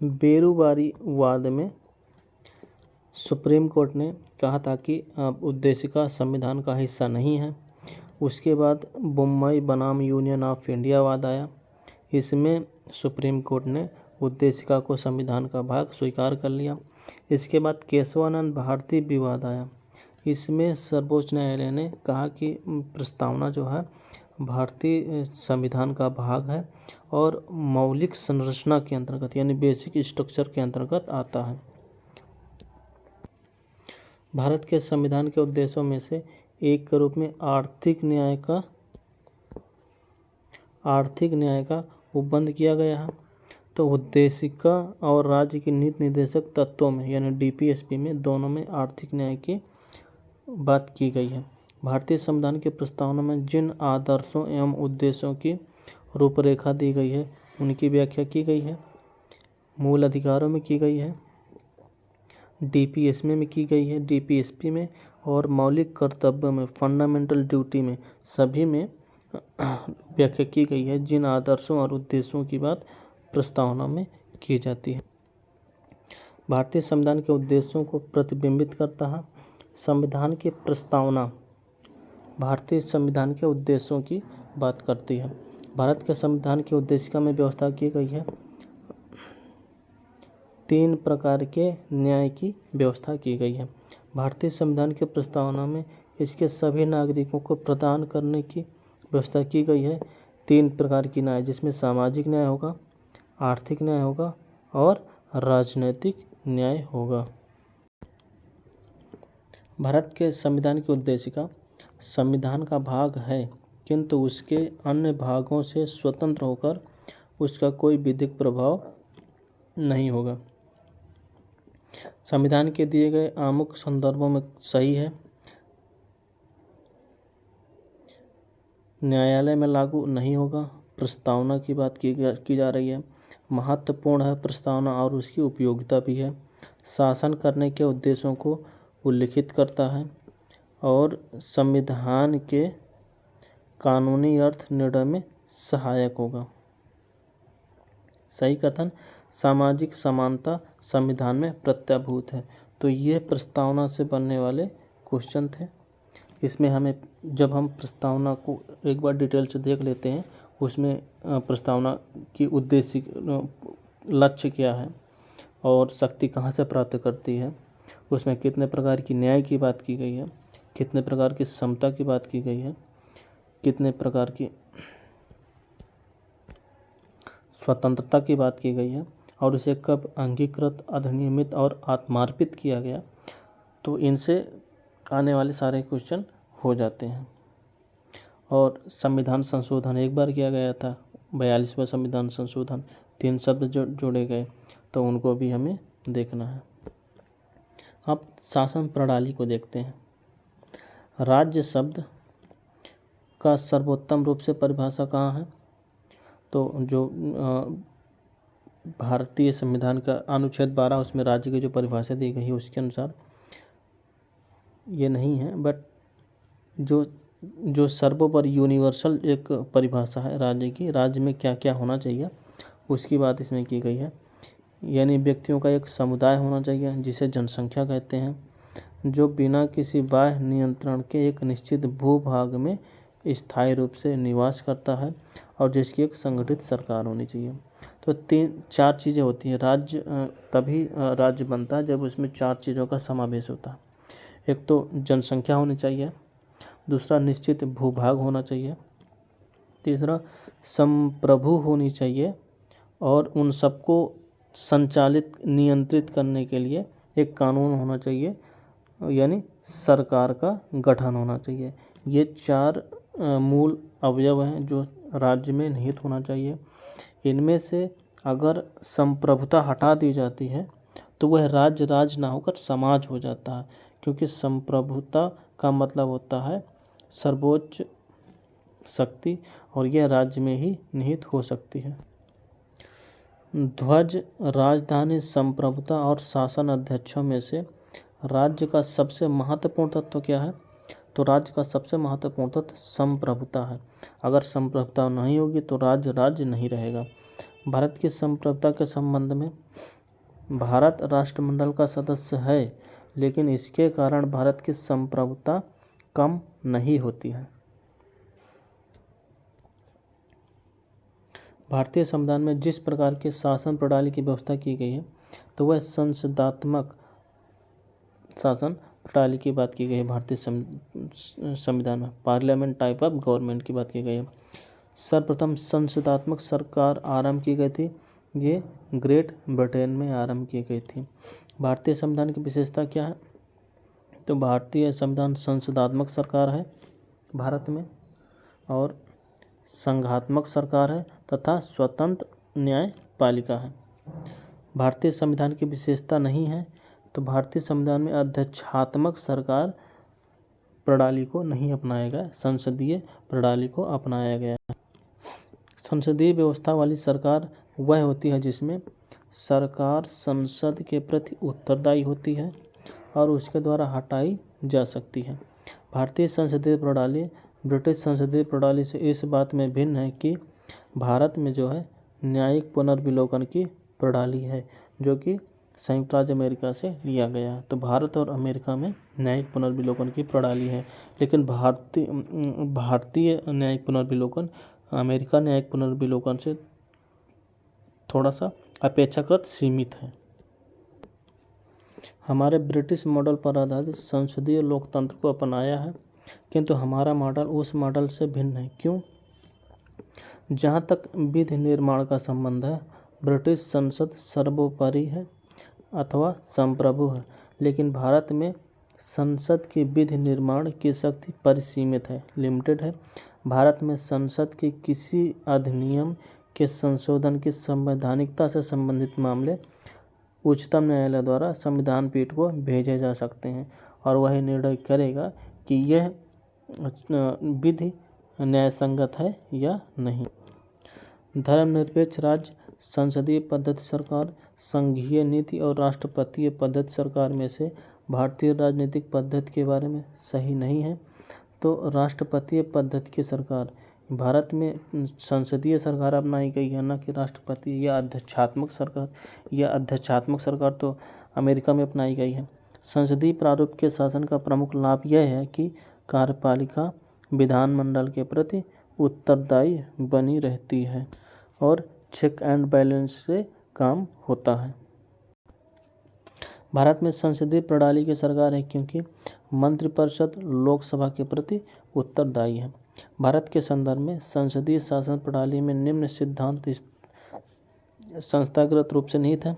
बेरुवारीवाद में supreme court ने कहा था कि उद्देशिका संविधान का हिस्सा नहीं है। उसके बाद मुंबई बनाम यूनियन ऑफ इंडिया वाद आया। इसमें सुप्रीम कोर्ट ने उद्देशिका को संविधान का भाग स्वीकार कर लिया। इसके बाद केशवानंद भारती विवाद आया। इसमें सर्वोच्च न्यायालय ने कहा कि प्रस्तावना जो है भारतीय संविधान का भाग है और मौलिक संरचना के अंतर्गत यानी बेसिक स्ट्रक्चर के अंतर्गत आता है। भारत के संविधान के उद्देश्यों में से एक के रूप में आर्थिक न्याय का उपबंध किया गया है। तो उद्देशिका और राज्य की नीति निर्देशक तत्वों में यानी डीपीएसपी में दोनों में आर्थिक न्याय की बात की गई है। भारतीय संविधान की प्रस्तावना में जिन आदर्शों एवं उद्देश्यों की रूपरेखा दी गई है उनकी व्याख्या की गई है। मूल अधिकारों में की गई है, डीपीएसपी में की गई है, डीपीएसपी में और मौलिक कर्तव्यों में फंडामेंटल ड्यूटी में सभी में व्याख्या की गई है। जिन आदर्शों और उद्देश्यों की बात प्रस्तावना में की जाती है। भारतीय संविधान के उद्देश्यों को प्रतिबिंबित करता है। संविधान की प्रस्तावना भारतीय संविधान के उद्देश्यों की बात करती है। भारत के संविधान की उद्देशिका में व्यवस्था की गई है 3 प्रकार के न्याय की व्यवस्था की गई है। भारतीय संविधान की प्रस्तावना में इसके सभी नागरिकों को प्रदान करने की व्यवस्था की गई है 3 प्रकार की न्याय, जिसमें सामाजिक न्याय होगा, आर्थिक न्याय होगा और राजनीतिक न्याय होगा। भारत के संविधान की उद्देशिका संविधान का भाग है, किंतु उसके अन्य भागों से स्वतंत्र होकर उसका कोई विधिक प्रभाव नहीं होगा। संविधान के दिए गए आमुख संदर्भों में सही है, न्यायालय में लागू नहीं होगा। प्रस्तावना की बात की जा रही है, महत्वपूर्ण है प्रस्तावना और उसकी उपयोगिता भी है। शासन करने के उद्देश्यों को उल्लिखित करता है और संविधान के कानूनी अर्थ निर्णय में सहायक होगा। सही कथन, सामाजिक समानता संविधान में प्रत्याभूत है। तो ये प्रस्तावना से बनने वाले क्वेश्चन थे। इसमें हमें जब हम प्रस्तावना को एक बार डिटेल से देख लेते हैं, उसमें प्रस्तावना की उद्देश्य लक्ष्य क्या है और शक्ति कहाँ से प्राप्त करती है, उसमें कितने प्रकार की न्याय की बात की गई है, कितने प्रकार की समता की बात की गई है, कितने प्रकार की स्वतंत्रता की बात की गई है और इसे कब अंगीकृत, अधिनियमित और आत्मार्पित किया गया। तो इनसे आने वाले सारे क्वेश्चन हो जाते हैं। और संविधान संशोधन एक बार किया गया था, 42वां संविधान संशोधन, 3 शब्द जोड़े गए, तो उनको भी हमें देखना है। अब शासन प्रणाली को देखते हैं। राज्य शब्द का सर्वोत्तम रूप से परिभाषा कहाँ है? तो जो भारतीय संविधान का अनुच्छेद 12 उसमें राज्य की जो परिभाषा दी गई है उसके अनुसार ये नहीं है, बट जो सर्वोपरि यूनिवर्सल एक परिभाषा है राज्य की, राज्य में क्या क्या होना चाहिए उसकी बात इसमें की गई है। यानी व्यक्तियों का एक समुदाय होना चाहिए जिसे जनसंख्या कहते हैं, जो बिना किसी बाह्य नियंत्रण के एक निश्चित भूभाग में स्थायी रूप से निवास करता है और जिसकी एक संगठित सरकार होनी चाहिए। तो 4 चीज़ें होती हैं। राज्य तभी राज्य बनता है जब उसमें 4 चीज़ों का समावेश होता है। एक तो जनसंख्या होनी चाहिए, दूसरा निश्चित भूभाग होना चाहिए, तीसरा संप्रभु होनी चाहिए और उन सबको संचालित नियंत्रित करने के लिए एक कानून होना चाहिए, यानी सरकार का गठन होना चाहिए। ये 4 मूल अवयव हैं जो राज्य में निहित होना चाहिए। इनमें से अगर संप्रभुता हटा दी जाती है तो वह राज्य ना होकर समाज हो जाता है, क्योंकि संप्रभुता का मतलब होता है सर्वोच्च शक्ति और यह राज्य में ही निहित हो सकती है। ध्वज, राजधानी, संप्रभुता और शासन अध्यक्षों में से राज्य का सबसे महत्वपूर्ण तत्व क्या है? तो राज्य का सबसे महत्वपूर्ण तत्व संप्रभुता है। अगर संप्रभुता नहीं होगी तो राज्य नहीं रहेगा। भारत की संप्रभुता के संबंध में भारत राष्ट्रमंडल का सदस्य है, लेकिन इसके कारण भारत की संप्रभुता कम नहीं होती है। भारतीय संविधान में जिस प्रकार के शासन प्रणाली की व्यवस्था की गई है, तो वह संसदात्मक शासन प्रणाली की बात की गई है। भारतीय संविधान में पार्लियामेंट टाइप ऑफ गवर्नमेंट की बात की गई है। सर्वप्रथम संसदात्मक सरकार आरंभ की गई थी, ये ग्रेट ब्रिटेन में आरंभ की गई थी। भारतीय संविधान की विशेषता क्या है? तो भारतीय संविधान संसदात्मक सरकार है भारत में, और संघात्मक सरकार है तथा स्वतंत्र न्यायपालिका है। भारतीय संविधान की विशेषता नहीं है, तो भारतीय संविधान में अध्यक्षात्मक सरकार प्रणाली को नहीं अपनाया गया, संसदीय प्रणाली को अपनाया गया है। संसदीय व्यवस्था वाली सरकार वह होती है जिसमें सरकार संसद के प्रति उत्तरदायी होती है और उसके द्वारा हटाई जा सकती है। भारतीय संसदीय प्रणाली ब्रिटिश संसदीय प्रणाली से इस बात में भिन्न है कि भारत में जो है न्यायिक पुनर्विलोकन की प्रणाली है, जो कि संयुक्त राज्य अमेरिका से लिया गया है। तो भारत और अमेरिका में न्यायिक पुनर्विलोकन की प्रणाली है, लेकिन भारतीय न्यायिक पुनर्विलोकन अमेरिका न्यायिक पुनर्विलोकन से थोड़ा सा अपेक्षाकृत सीमित है। हमारे ब्रिटिश मॉडल पर आधारित संसदीय लोकतंत्र को अपनाया है, किंतु हमारा मॉडल उस मॉडल से भिन्न है। क्यों? जहाँ तक विधि निर्माण का संबंध है, ब्रिटिश संसद सर्वोपरि है अथवा संप्रभु है, लेकिन भारत में संसद की विधि निर्माण की शक्ति परिसीमित है, लिमिटेड है। भारत में संसद के किसी अधिनियम के संशोधन की संवैधानिकता से संबंधित मामले उच्चतम न्यायालय द्वारा संविधान पीठ को भेजे जा सकते हैं और वह निर्णय करेगा कि यह विधि न्यायसंगत है या नहीं। धर्मनिरपेक्ष राज्य संसदीय पद्धति सरकार, संघीय नीति और राष्ट्रपतीय पद्धति सरकार में से भारतीय राजनीतिक पद्धति के बारे में सही नहीं है। तो राष्ट्रपतीय पद्धति की सरकार भारत में संसदीय सरकार अपनाई गई है, न कि राष्ट्रपति या अध्यक्षात्मक सरकार। यह अध्यक्षात्मक सरकार तो अमेरिका में अपनाई गई है। संसदीय प्रारूप के शासन का प्रमुख लाभ यह है कि कार्यपालिका विधानमंडल के प्रति उत्तरदायी बनी रहती है और चेक एंड बैलेंस से काम होता है। भारत में संसदीय प्रणाली की सरकार है क्योंकि मंत्रिपरिषद लोकसभा के प्रति उत्तरदायी है। भारत के संदर्भ में संसदीय शासन प्रणाली में निम्न सिद्धांत संस्थागत रूप से निहित है।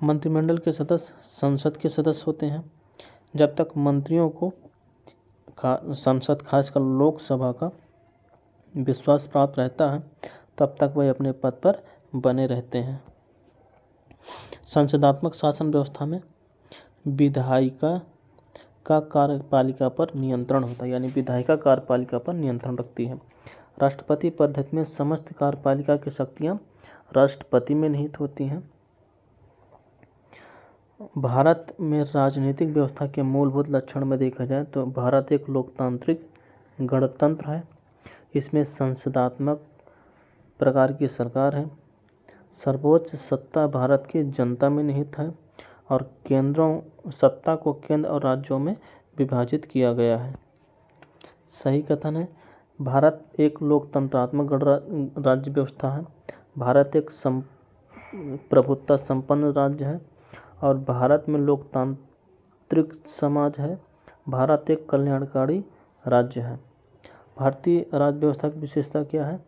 मंत्रिमंडल के सदस्य संसद के सदस्य होते हैं। जब तक मंत्रियों को संसद खासकर लोकसभा का विश्वास प्राप्त रहता है, तब तक वह अपने पद पर बने रहते हैं। संसदात्मक शासन व्यवस्था में विधायिका का कार्यपालिका पर नियंत्रण होता है, यानी विधायिका कार्यपालिका पर नियंत्रण रखती है। राष्ट्रपति पद्धति में समस्त कार्यपालिका की शक्तियां राष्ट्रपति में निहित होती हैं। भारत में राजनीतिक व्यवस्था के मूलभूत लक्षण में देखा जाए तो भारत एक लोकतांत्रिक गणतंत्र है। इसमें संसदात्मक प्रकार की सरकार है। सर्वोच्च सत्ता भारत की जनता में निहित है और सत्ता को केंद्र और राज्यों में विभाजित किया गया है। सही कथन है। भारत एक लोकतंत्रात्मक राज्य व्यवस्था है। भारत एक प्रभुत्व संपन्न राज्य है और भारत में लोकतांत्रिक समाज है। भारत एक कल्याणकारी राज्य है। भारतीय राज्य व्यवस्था की विशेषता क्या है?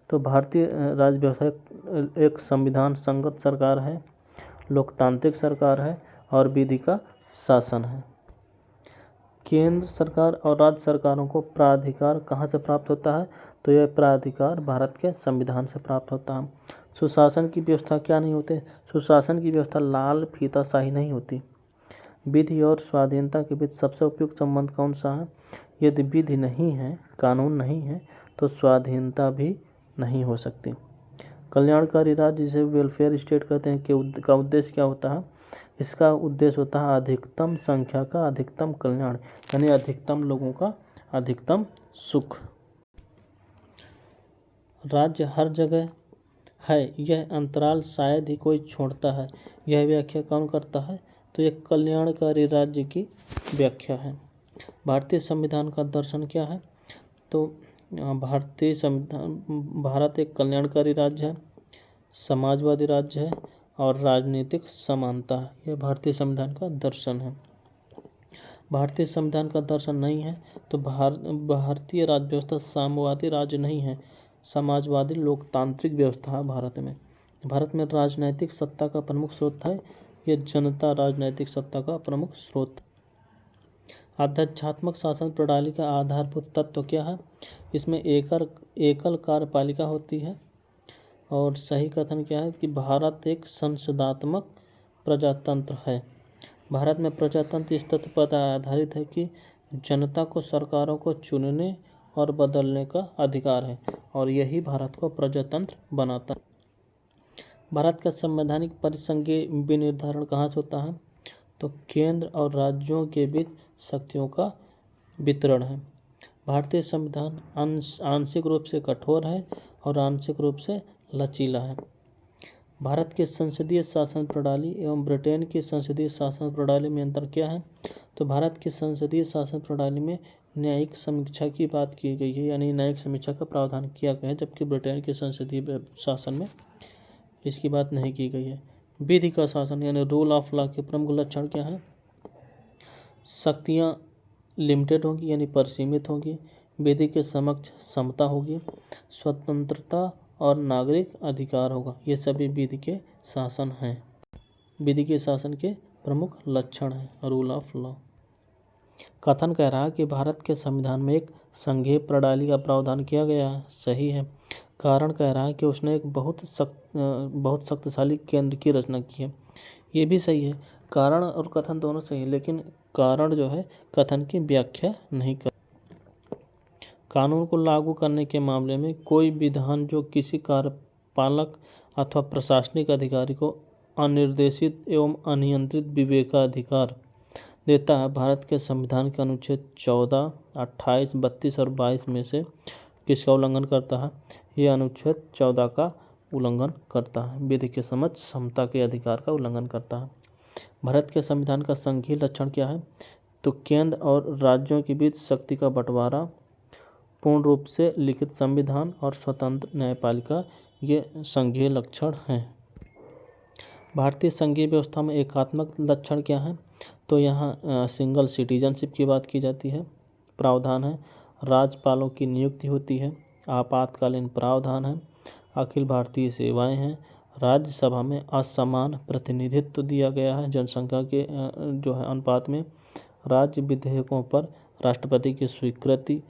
तो भारतीय राज्य व्यवस्था एक संविधान संगत सरकार है, लोकतांत्रिक सरकार है और विधि का शासन है। केंद्र सरकार और राज्य सरकारों को प्राधिकार कहाँ से प्राप्त होता है? तो यह प्राधिकार भारत के संविधान से प्राप्त होता है। सुशासन की व्यवस्था क्या नहीं होती? सुशासन की व्यवस्था लाल फीताशाही नहीं होती। विधि और स्वाधीनता के बीच सबसे उपयुक्त संबंध कौन सा है? यदि विधि नहीं है, कानून नहीं है, तो स्वाधीनता भी नहीं हो सकती। कल्याणकारी राज्य जिसे वेलफेयर स्टेट कहते हैं कि का उद्देश्य क्या होता है? इसका उद्देश्य होता है अधिकतम संख्या का अधिकतम कल्याण, यानी अधिकतम लोगों का अधिकतम सुख। राज्य हर जगह है, यह अंतराल शायद ही कोई छोड़ता है। यह व्याख्या कौन करता है? तो एक कल्याणकारी राज्य की व्याख्या है। भारतीय संविधान का दर्शन क्या है? तो भारतीय संविधान, भारत एक कल्याणकारी राज्य है, समाजवादी राज्य है और राजनीतिक समानता है। यह भारतीय संविधान का दर्शन है। भारतीय संविधान का दर्शन नहीं है तो भारतीय राज्य व्यवस्था साम्यवादी राज्य नहीं है, समाजवादी लोकतांत्रिक व्यवस्था है भारत में। भारत में राजनैतिक सत्ता का प्रमुख स्रोत है, यह जनता राजनैतिक सत्ता का प्रमुख स्रोत। आध्यात्मिक शासन प्रणाली का आधारभूत तत्व क्या है? इसमें एकल कार्यपालिका होती है। और सही कथन क्या है कि भारत एक संसदात्मक प्रजातंत्र है। भारत में प्रजातंत्र इस तथ्य पर आधारित है कि जनता को सरकारों को चुनने और बदलने का अधिकार है और यही भारत को प्रजातंत्र बनाता है। भारत का संवैधानिक परिसंघीय विनिर्धारण कहाँ से होता है? तो केंद्र और राज्यों के बीच शक्तियों का वितरण है। भारतीय संविधान आंशिक रूप से कठोर है और आंशिक रूप से लचीला है। भारत के संसदीय शासन प्रणाली एवं ब्रिटेन की संसदीय शासन प्रणाली में अंतर क्या है? तो भारत की संसदीय शासन प्रणाली में न्यायिक समीक्षा की बात की गई है, यानी न्यायिक समीक्षा का प्रावधान किया गया है, जबकि ब्रिटेन के संसदीय शासन में इसकी बात नहीं की गई है। विधि का शासन यानी रूल ऑफ लॉ के प्रमुख लक्षण क्या है? शक्तियाँ लिमिटेड होंगी यानी परिसीमित होंगी, विधि के समक्ष समता होगी, स्वतंत्रता और नागरिक अधिकार होगा। ये सभी विधि के शासन हैं, विधि के शासन के प्रमुख लक्षण हैं रूल ऑफ लॉ। कथन कह रहा है कि भारत के संविधान में एक संघीय प्रणाली का प्रावधान किया गया है। सही है। कारण कह रहा है कि उसने एक बहुत शक्तिशाली केंद्र की रचना की है। ये भी सही है। कारण और कथन दोनों सही है, लेकिन कारण जो है कथन की व्याख्या नहीं कर। कानून को लागू करने के मामले में कोई विधान जो किसी कार्यपालक अथवा प्रशासनिक अधिकारी को अनिर्देशित एवं अनियंत्रित विवेकाधिकार देता है, भारत के संविधान के अनुच्छेद 14, 28, 32 और 22 में से किसका उल्लंघन करता है? यह अनुच्छेद 14 का उल्लंघन करता है, विधि के समक्ष समता के अधिकार का उल्लंघन करता है। भारत के संविधान का संघीय लक्षण क्या है? तो केंद्र और राज्यों के बीच शक्ति का बंटवारा, पूर्ण रूप से लिखित संविधान और स्वतंत्र न्यायपालिका, ये संघीय लक्षण हैं। भारतीय संघीय व्यवस्था में एकात्मक लक्षण क्या है? तो यहाँ सिंगल सिटीजनशिप की बात की जाती है। प्रावधान है राज्यपालों की नियुक्ति होती है, आपातकालीन प्रावधान है, अखिल भारतीय सेवाएं हैं, राज्यसभा में असमान प्रतिनिधित्व दिया गया है जनसंख्या के जो है अनुपात में, राज्य विधेयकों पर राष्ट्रपति की स्वीकृति,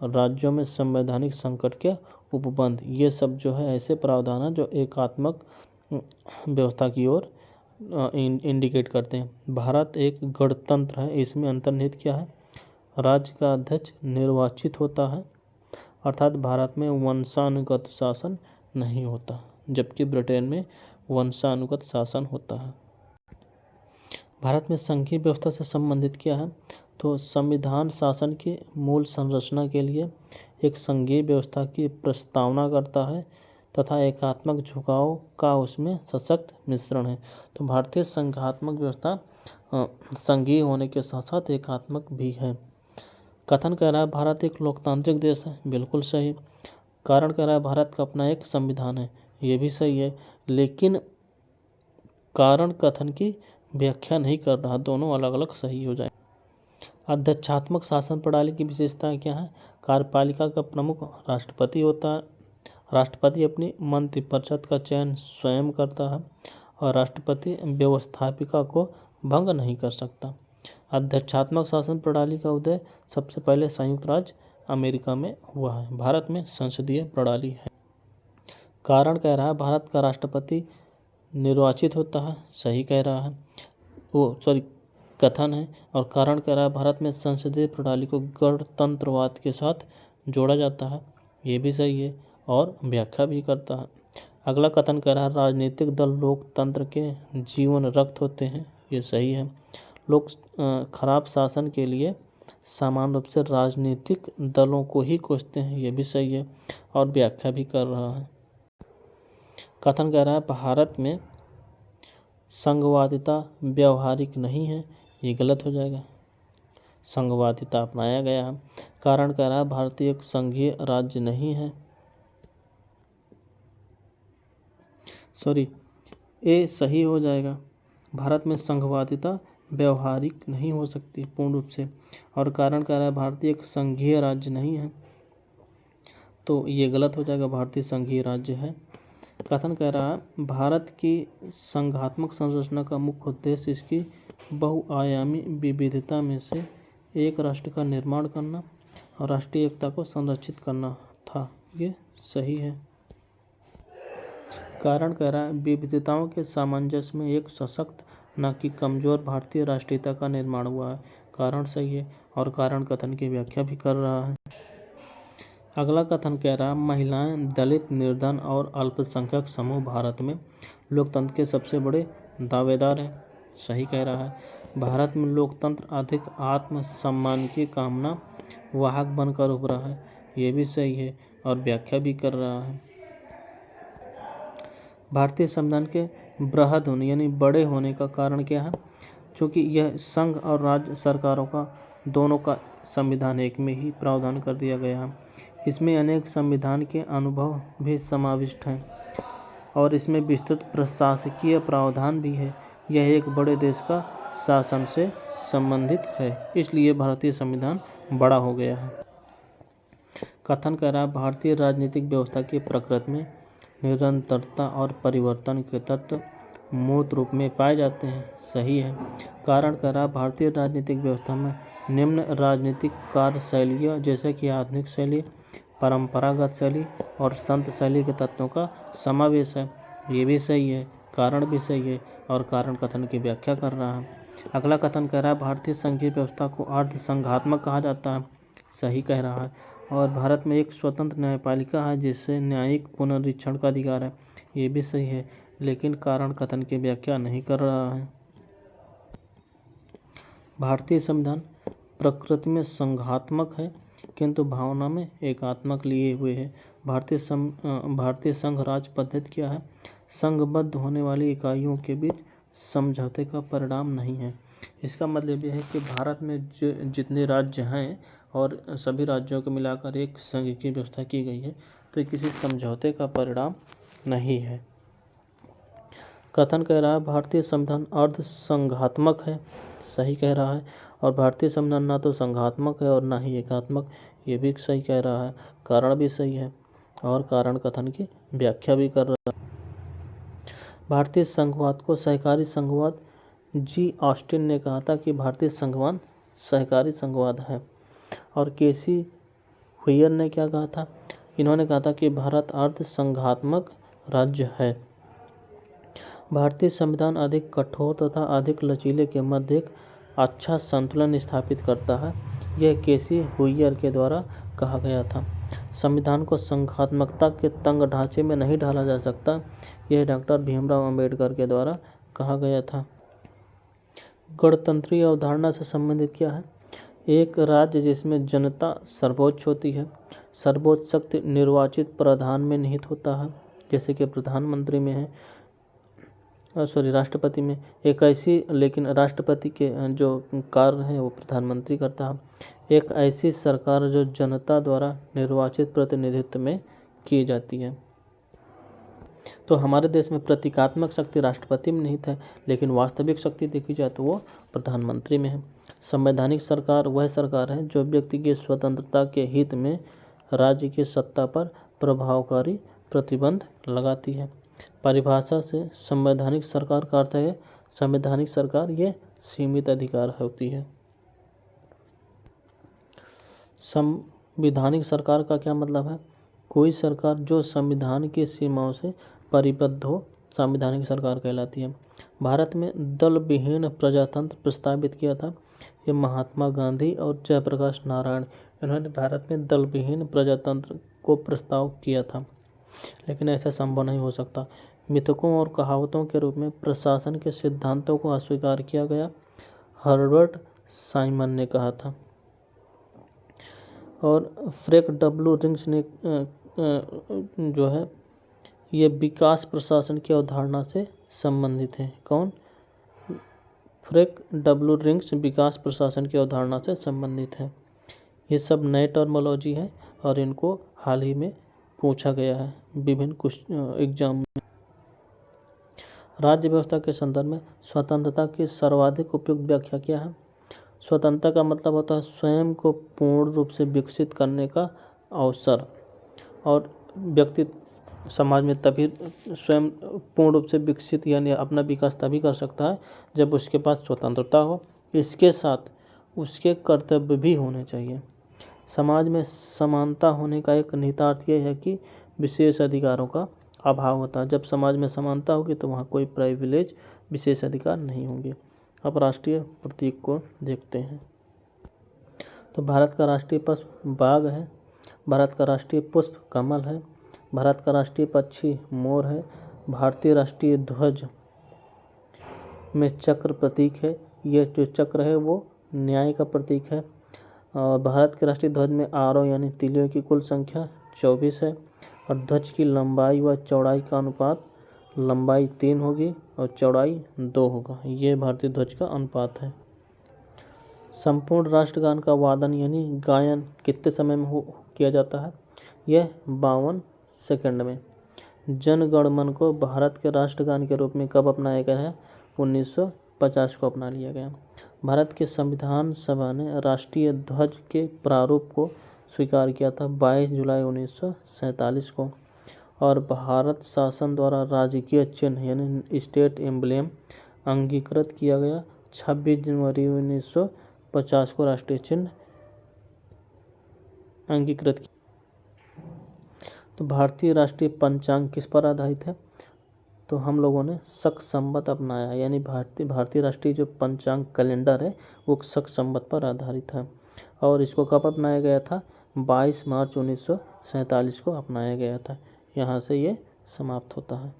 राज्यों में संवैधानिक संकट के उपबंध। ये सब जो है ऐसे प्रावधान हैं जो एकात्मक व्यवस्था की ओर इंडिकेट करते हैं। भारत एक गणतंत्र है, इसमें अंतर्निहित क्या है? राज्य का अध्यक्ष निर्वाचित होता है, अर्थात भारत में वंशानुगत शासन नहीं होता, जबकि ब्रिटेन में वंशानुगत शासन होता है। भारत में संघीय व्यवस्था से संबंधित क्या है? तो संविधान शासन की मूल संरचना के लिए एक संघीय व्यवस्था की प्रस्तावना करता है तथा एकात्मक झुकाव का उसमें सशक्त मिश्रण है। तो भारतीय संघात्मक व्यवस्था संघीय होने के साथ साथ एकात्मक भी है। कथन कह रहा है भारत एक लोकतांत्रिक देश है, बिल्कुल सही। कारण कह रहा है भारत का अपना एक संविधान है, ये भी सही है, लेकिन कारण कथन की व्याख्या नहीं कर रहा, दोनों अलग अलग सही हो जाए। अध्यक्षात्मक शासन प्रणाली की विशेषताएं क्या है? कार्यपालिका का प्रमुख राष्ट्रपति होता है, राष्ट्रपति अपनी मंत्रिपरिषद का चयन स्वयं करता है और राष्ट्रपति व्यवस्थापिका को भंग नहीं कर सकता। अध्यक्षात्मक शासन प्रणाली का उदय सबसे पहले संयुक्त राज्य अमेरिका में हुआ है, भारत में संसदीय प्रणाली है। कारण कह रहा है भारत का राष्ट्रपति निर्वाचित होता है, सही कह रहा है, कथन है। और कारण कह रहा है भारत में संसदीय प्रणाली को गणतंत्रवाद के साथ जोड़ा जाता है, ये भी सही है और व्याख्या भी करता है। अगला कथन कह रहा है राजनीतिक दल लोकतंत्र के जीवन रक्त होते हैं, ये सही है। लोग खराब शासन के लिए सामान्य रूप से राजनीतिक दलों को ही कोसते हैं, ये भी सही है और व्याख्या भी कर रहा है। कथन कह रहा है भारत में संघवादिता व्यवहारिक नहीं है, ये गलत हो जाएगा। संघवादिता अपनाया गया है। कारण कह रहा है भारतीय एक संघीय राज्य नहीं है, ए सही हो जाएगा। भारत में संघवादिता व्यवहारिक नहीं हो सकती पूर्ण रूप से। और कारण कह रहा है भारतीय एक संघीय राज्य नहीं है, तो ये गलत हो जाएगा, भारतीय संघीय राज्य है। कथन कह रहा है भारत की संघात्मक संरचना का मुख्य उद्देश्य इसकी बहुआयामी विविधता में से एक राष्ट्र का निर्माण करना और राष्ट्रीय एकता को संरक्षित करना था, ये सही है। कारण कह रहा है विविधताओं के सामंजस्य में एक सशक्त न कि कमजोर भारतीय राष्ट्रीयता का निर्माण हुआ है, कारण सही है। और कारण कथन की व्याख्या भी कर रहा है। अगला कथन कह रहा है महिलाएं, दलित, निर्धन और अल्पसंख्यक समूह भारत में लोकतंत्र के सबसे बड़े दावेदार हैं, सही कह रहा है। भारत में लोकतंत्र अधिक आत्म सम्मान की कामना वाहक बनकर उभरा है, ये भी सही है। और व्याख्या भी कर रहा है। भारतीय संविधान के बृहद होने यानी बड़े होने का कारण क्या है? क्योंकि यह संघ और राज्य सरकारों का दोनों का संविधान एक में ही प्रावधान कर दिया गया है। इसमें अनेक संविधान के अनुभव भी समाविष्ट हैं और इसमें विस्तृत प्रशासकीय प्रावधान भी है। यह एक बड़े देश का शासन से संबंधित है, इसलिए भारतीय संविधान बड़ा हो गया है। कथन कह रहा है भारतीय राजनीतिक व्यवस्था की प्रकृति में निरंतरता और परिवर्तन के तत्व मूर्त रूप में पाए जाते हैं, सही है। कारण कह रहा है भारतीय राजनीतिक व्यवस्था में निम्न राजनीतिक कार्यशैलियाँ जैसे कि आधुनिक शैली, परंपरागत शैली और संत शैली के तत्वों का समावेश है, ये भी सही है। कारण भी सही है और कारण कथन की व्याख्या कर रहा है। अगला कथन कह रहा है भारतीय संघीय व्यवस्था को अर्ध संघात्मक कहा जाता है, सही कह रहा है। और भारत में एक स्वतंत्र न्यायपालिका है जिससे न्यायिक पुनरीक्षण का अधिकार है, ये भी सही है, लेकिन कारण कथन की व्याख्या नहीं कर रहा है। भारतीय संविधान प्रकृति में संघात्मक है किंतु भावना में एकात्मक लिए हुए है। भारतीय संघ राज्य पद्धति क्या है? संघबद्ध होने वाली इकाइयों के बीच समझौते का परिणाम नहीं है। इसका मतलब यह है कि भारत में जो जितने राज्य हैं और सभी राज्यों को मिलाकर एक संघ की व्यवस्था की गई है, तो किसी समझौते का परिणाम नहीं है। कथन कह रहा है भारतीय संविधान अर्ध संघात्मक है, सही कह रहा है। और भारतीय संविधान ना तो संघात्मक है और ना ही एकात्मक, ये भी सही कह रहा है। कारण भी सही है और कारण कथन की व्याख्या भी कर रहा है। भारतीय संघवाद को सहकारी संघवाद जी ऑस्टिन ने कहा था कि भारतीय संघवाद सहकारी संघवाद है। और केसी हुयर ने क्या कहा था? इन्होंने कहा था कि भारत अर्ध संघात्मक राज्य है। भारतीय संविधान अधिक कठोर तथा अधिक लचीले के मध्य एक अच्छा संतुलन स्थापित करता है, यह केसी हुयर के द्वारा कहा गया था। संविधान को संघात्मकता के तंग ढांचे में नहीं ढाला जा सकता, यह डॉक्टर भीमराव अंबेडकर के द्वारा कहा गया था। गणतंत्रीय अवधारणा से संबंधित क्या है? एक राज्य जिसमें जनता सर्वोच्च होती है। सर्वोच्च शक्ति निर्वाचित प्रधान में निहित होता है, जैसे कि प्रधानमंत्री में है, राष्ट्रपति में। एक ऐसी, लेकिन राष्ट्रपति के जो कार्य हैं वो प्रधानमंत्री करता है। एक ऐसी सरकार जो जनता द्वारा निर्वाचित प्रतिनिधित्व में की जाती है। तो हमारे देश में प्रतीकात्मक शक्ति राष्ट्रपति में निहित है, लेकिन वास्तविक शक्ति देखी जाए तो वो प्रधानमंत्री में है। संवैधानिक सरकार वह सरकार है जो व्यक्ति की स्वतंत्रता के हित में राज्य की सत्ता पर प्रभावकारी प्रतिबंध लगाती है। परिभाषा से संवैधानिक सरकार का अर्थ है संवैधानिक सरकार ये सीमित अधिकार होती है। संविधानिक सरकार का क्या मतलब है? कोई सरकार जो संविधान की सीमाओं से परिबद्ध हो, संवैधानिक सरकार कहलाती है। भारत में दल विहीन प्रजातंत्र प्रस्तावित किया था, ये महात्मा गांधी और जयप्रकाश नारायण, इन्होंने भारत में दल विहीन प्रजातंत्र को प्रस्ताव किया था, लेकिन ऐसा संभव नहीं हो सकता। मिथकों और कहावतों के रूप में प्रशासन के सिद्धांतों को अस्वीकार किया गया, हर्बर्ट साइमन ने कहा था। और फ्रेडरिक डब्ल्यू रिंग्स ने जो है ये विकास प्रशासन की अवधारणा से संबंधित है। कौन? फ्रैंक डब्ल्यू रिंग्स विकास प्रशासन की अवधारणा से संबंधित है। ये सब नए टर्मोलॉजी है और इनको हाल ही में पूछा गया है विभिन्न कुछ एग्जाम में। राज्य व्यवस्था के संदर्भ में स्वतंत्रता की सर्वाधिक उपयुक्त व्याख्या क्या है? स्वतंत्रता का मतलब होता है स्वयं को पूर्ण रूप से विकसित करने का अवसर, और व्यक्ति समाज में तभी स्वयं पूर्ण रूप से विकसित यानी अपना विकास तभी कर सकता है जब उसके पास स्वतंत्रता हो। इसके साथ उसके कर्तव्य भी होने चाहिए। समाज में समानता होने का एक निहितार्थ यह है कि विशेष अधिकारों का अभाव होता है। जब समाज में समानता होगी तो वहाँ कोई प्राइविलेज विशेष अधिकार नहीं होंगे। अब राष्ट्रीय प्रतीक को देखते हैं। तो भारत का राष्ट्रीय पशु बाघ है, भारत का राष्ट्रीय पुष्प कमल है, भारत का राष्ट्रीय पक्षी मोर है, भारतीय राष्ट्रीय ध्वज में चक्र प्रतीक है। ये जो चक्र है वो न्याय का प्रतीक है। और भारत के राष्ट्रीय ध्वज में आरोह यानी तिलियों की कुल संख्या 24 है, और ध्वज की लंबाई व चौड़ाई का अनुपात लंबाई 3 होगी और चौड़ाई 2 होगा। ये भारतीय ध्वज का अनुपात है। संपूर्ण राष्ट्रगान का वादन यानी गायन कितने समय में किया जाता है? यह 52 सेकंड में। जन गण मन को भारत के राष्ट्रगान के रूप में कब अपनाया गया है? 1950 को अपना लिया गया। भारत के संविधान सभा ने राष्ट्रीय ध्वज के प्रारूप को स्वीकार किया था 22 जुलाई 1947 को, और भारत शासन द्वारा राजकीय चिन्ह यानी स्टेट एम्ब्लेम अंगीकृत किया गया 26 जनवरी 1950 को राष्ट्रीय चिन्ह अंगीकृत किया। तो भारतीय राष्ट्रीय पंचांग किस पर आधारित है? तो हम लोगों ने शक संवत अपनाया, यानी भारतीय राष्ट्रीय जो पंचांग कैलेंडर है वो शक संवत पर आधारित है। और इसको कब अपनाया गया था? 22 मार्च 1947 को अपनाया गया था। यहाँ से ये समाप्त होता है।